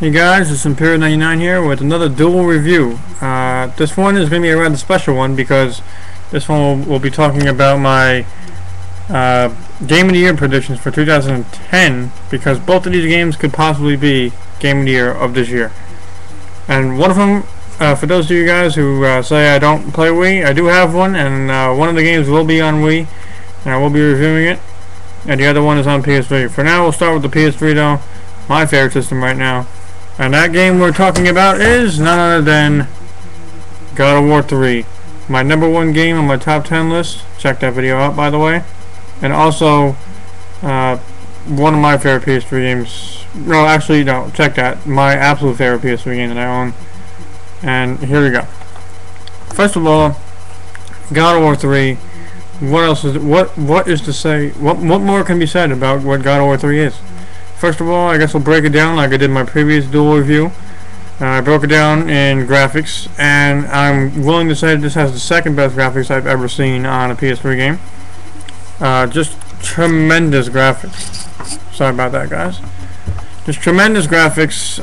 Hey guys, it's Imperial99 here with another dual review. This one is going to be a rather special one because this one will be talking about my Game of the Year predictions for 2010, because both of these games could possibly be Game of the Year of this year. And one of them, for those of you guys who say I don't play Wii, I do have one, and one of the games will be on Wii, and I will be reviewing it, and the other one is on PS3. For now, we'll start with the PS3 though, my favorite system right now. And that game we're talking about is none other than God of War 3. My number one game on my top 10 list. Check that video out, by the way. And also, one of my favorite PS3 games. No, actually, no, check that. My absolute favorite PS3 game that I own. And here we go. First of all, God of War 3. What else is what is to say? What more can be said about what God of War 3 is? First of all, I guess we'll break it down like I did in my previous dual review. I broke it down in graphics, and I'm willing to say that this has the second best graphics I've ever seen on a PS3 game. Just tremendous graphics. Sorry about that, guys. Just tremendous graphics.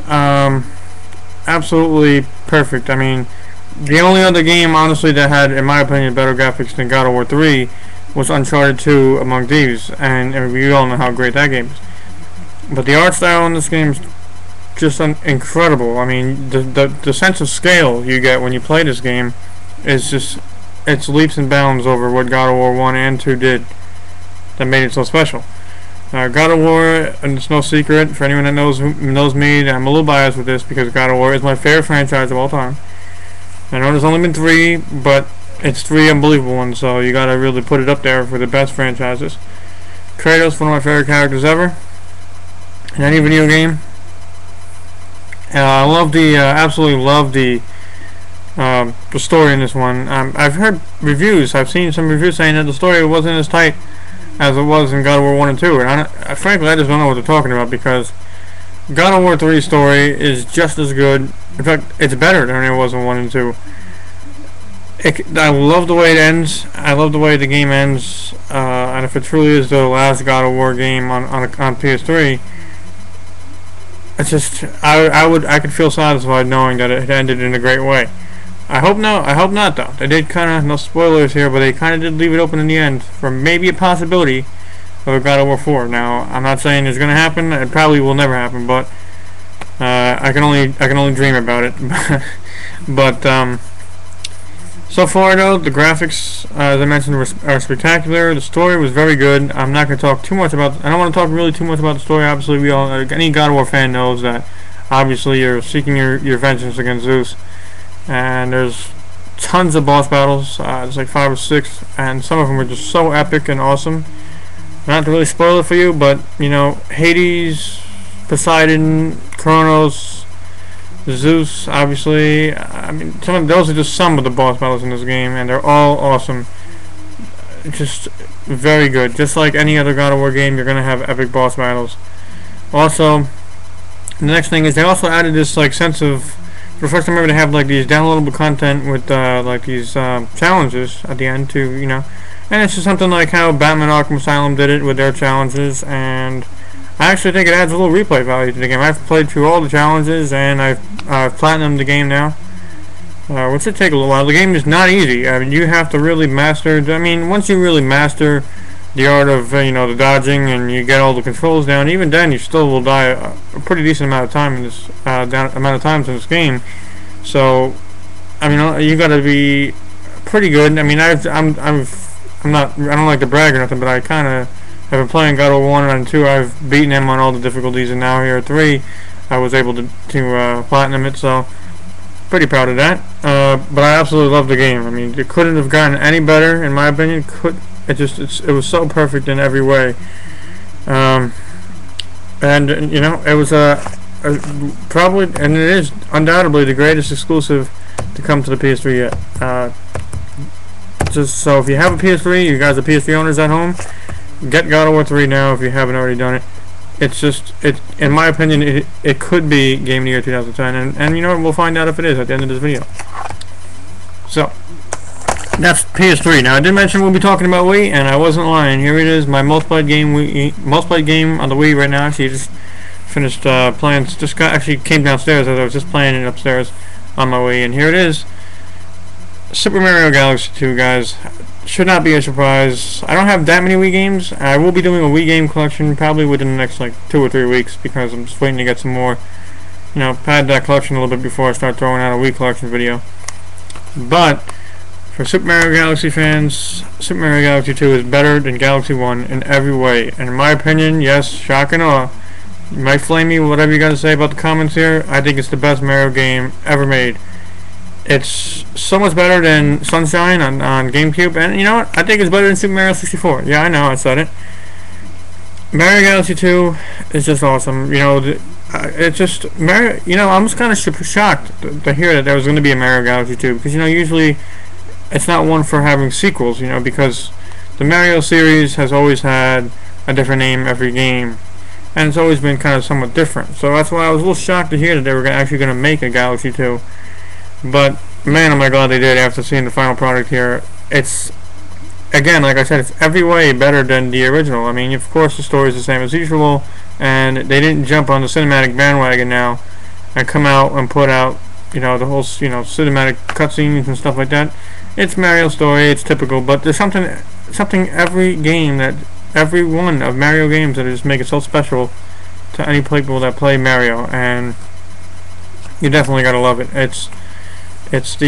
Absolutely perfect. I mean, the only other game, honestly, that had, in my opinion, better graphics than God of War 3 was Uncharted 2: Among Thieves, and we all know how great that game is. But the art style in this game is just incredible. I mean, the sense of scale you get when you play this game is just, it's leaps and bounds over what God of War 1 and 2 did that made it so special. God of War, and it's no secret for anyone that knows me, that I'm a little biased with this because God of War is my favorite franchise of all time. I know there's only been 3, but it's 3 unbelievable ones, so you gotta really put it up there for the best franchises. Kratos, one of my favorite characters ever in any video game. I love absolutely love the story in this one. I've heard reviews. I've seen some reviews saying that the story wasn't as tight as it was in God of War 1 and 2, and frankly, I just don't know what they're talking about, because God of War 3's story is just as good. In fact, it's better than it was in 1 and 2. I love the way it ends. I love the way the game ends, and if it truly is the last God of War game on PS3, it's just, I could feel satisfied knowing that it ended in a great way. I hope not though. They did kinda, no spoilers here, but they kinda did leave it open in the end for maybe a possibility of a God of War 4. Now, I'm not saying it's gonna happen, it probably will never happen, but I can only dream about it. But so far though, the graphics, as I mentioned, are spectacular. The story was very good. I'm not going to talk too much about. I don't want to talk really too much about the story. Obviously, any God of War fan knows that. Obviously, you're seeking your vengeance against Zeus, and there's tons of boss battles. There's like 5 or 6, and some of them are just so epic and awesome. Not to really spoil it for you, but you know, Hades, Poseidon, Kronos, Zeus, obviously. I mean, those are just some of the boss battles in this game, and they're all awesome. Just very good. Just like any other God of War game, you're gonna have epic boss battles. Also, the next thing is they also added this like sense of, for the first time ever, to have like these downloadable content with like these challenges at the end too, you know. And it's just something like how Batman Arkham Asylum did it with their challenges, and I actually think it adds a little replay value to the game. I've played through all the challenges, and I've platinumed the game now, which should take a little while. The game is not easy. I mean, you have to really master. I mean, once you really master the art of you know, the dodging, and you get all the controls down, even then you still will die a pretty decent amount of time in this times in this game. So, I mean, you got to be pretty good. I mean, I don't like to brag or nothing, but I kind of have been playing God of War 1 and 2. I've beaten him on all the difficulties, and now here at 3, I was able to platinum it, so pretty proud of that. But I absolutely love the game. I mean, it couldn't have gotten any better, in my opinion. It was so perfect in every way. And you know, it was probably, and it is undoubtedly the greatest exclusive to come to the PS3 yet. Just so if you have a PS3, you guys are PS3 owners at home, get God of War 3 now if you haven't already done it. It's just, in my opinion, it could be Game of the Year 2010, and you know what, we'll find out if it is at the end of this video. So, that's PS3. Now, I did mention we'll be talking about Wii, and I wasn't lying. Here it is, my most played game on the Wii right now. Actually, just finished playing. Actually came downstairs as I was just playing it upstairs on my way, and here it is. Super Mario Galaxy 2, guys. Should not be a surprise. I don't have that many Wii games. I will be doing a Wii game collection probably within the next like 2 or 3 weeks because I'm just waiting to get some more. You know, pad that collection a little bit before I start throwing out a Wii collection video. But for Super Mario Galaxy fans, Super Mario Galaxy 2 is better than Galaxy 1 in every way. And in my opinion, yes, shock and awe. You might flame me, whatever you got to say about the comments here. I think it's the best Mario game ever made. It's so much better than Sunshine on GameCube, and you know what? I think it's better than Super Mario 64. Yeah, I know, I said it. Mario Galaxy 2 is just awesome. You know, it's just Mario. You know, I'm just kind of shocked to hear that there was going to be a Mario Galaxy 2 because you know usually it's not one for having sequels. You know, because the Mario series has always had a different name every game, and it's always been kind of somewhat different. So that's why I was a little shocked to hear that they were actually going to make a Galaxy 2. But man, am I glad they did after seeing the final product here. It's, again, like I said, it's every way better than the original. I mean, of course the story is the same as usual, and they didn't jump on the cinematic bandwagon now and come out and put out, you know, the whole, you know, cinematic cutscenes and stuff like that. It's Mario's story, it's typical, but there's something every game that, every one of Mario games that just make it so special to any people that play Mario, and you definitely gotta love it. It's just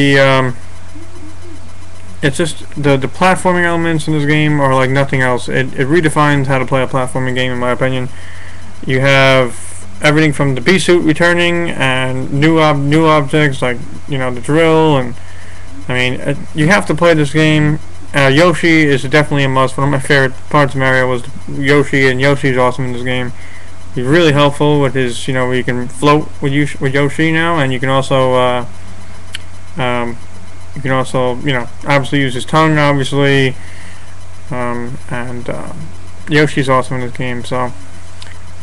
the platforming elements in this game are like nothing else. It redefines how to play a platforming game, in my opinion. You have everything from the bee suit returning and new objects like, you know, the drill, and I mean you have to play this game. Yoshi is definitely a must. One of my favorite parts of Mario was Yoshi, and Yoshi's awesome in this game. He's really helpful with his, you know, where you can float with Yoshi now, and you can also you know, obviously use his tongue, obviously, and Yoshi's awesome in this game. So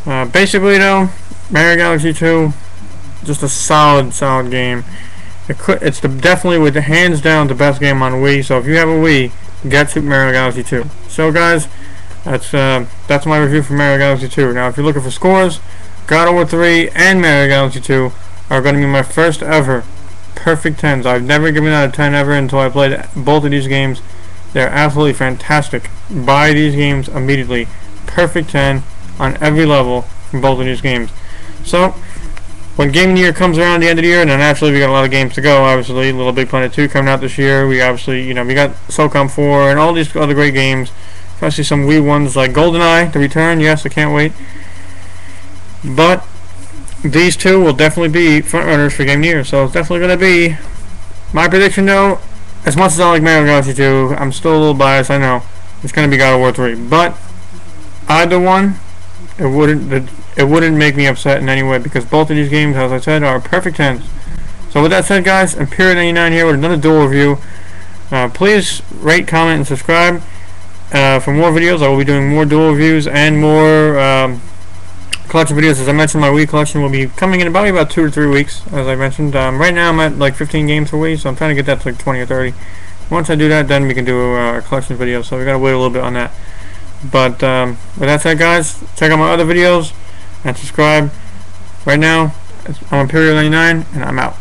basically, though, Mario Galaxy 2, just a solid game. It's definitely, with the hands down, the best game on Wii. So if you have a Wii, get Super Mario Galaxy 2. So guys, that's my review for Mario Galaxy 2. Now, if you're looking for scores, God of War 3 and Mario Galaxy 2 are going to be my first ever perfect 10s. I've never given out a 10 ever until I played both of these games. They're absolutely fantastic. Buy these games immediately. Perfect 10 on every level from both of these games. So when gaming year comes around, the end of the year, and then naturally we got a lot of games to go. Obviously, Little Big Planet 2 coming out this year. We obviously, you know, we got SOCOM 4 and all these other great games, especially some Wii ones like GoldenEye, The Return. Yes, I can't wait. But these two will definitely be front runners for Game of the Year, so it's definitely going to be my prediction. Though, as much as I like Mario Galaxy 2, I'm still a little biased, I know. It's going to be God of War 3, but either one, it wouldn't make me upset in any way, because both of these games, as I said, are perfect 10s. So with that said, guys, Imperial99 here with another duel review. Please rate, comment, and subscribe for more videos. I will be doing more duel reviews and more collection videos. As I mentioned, my Wii collection will be coming in about 2 to 3 weeks, as I mentioned. Right now I'm at like 15 games for Wii, so I'm trying to get that to like 20 or 30. Once I do that, then we can do a collection video, so we gotta wait a little bit on that. But with that said, guys, check out my other videos and subscribe. Right now, I'm Imperial99, and I'm out.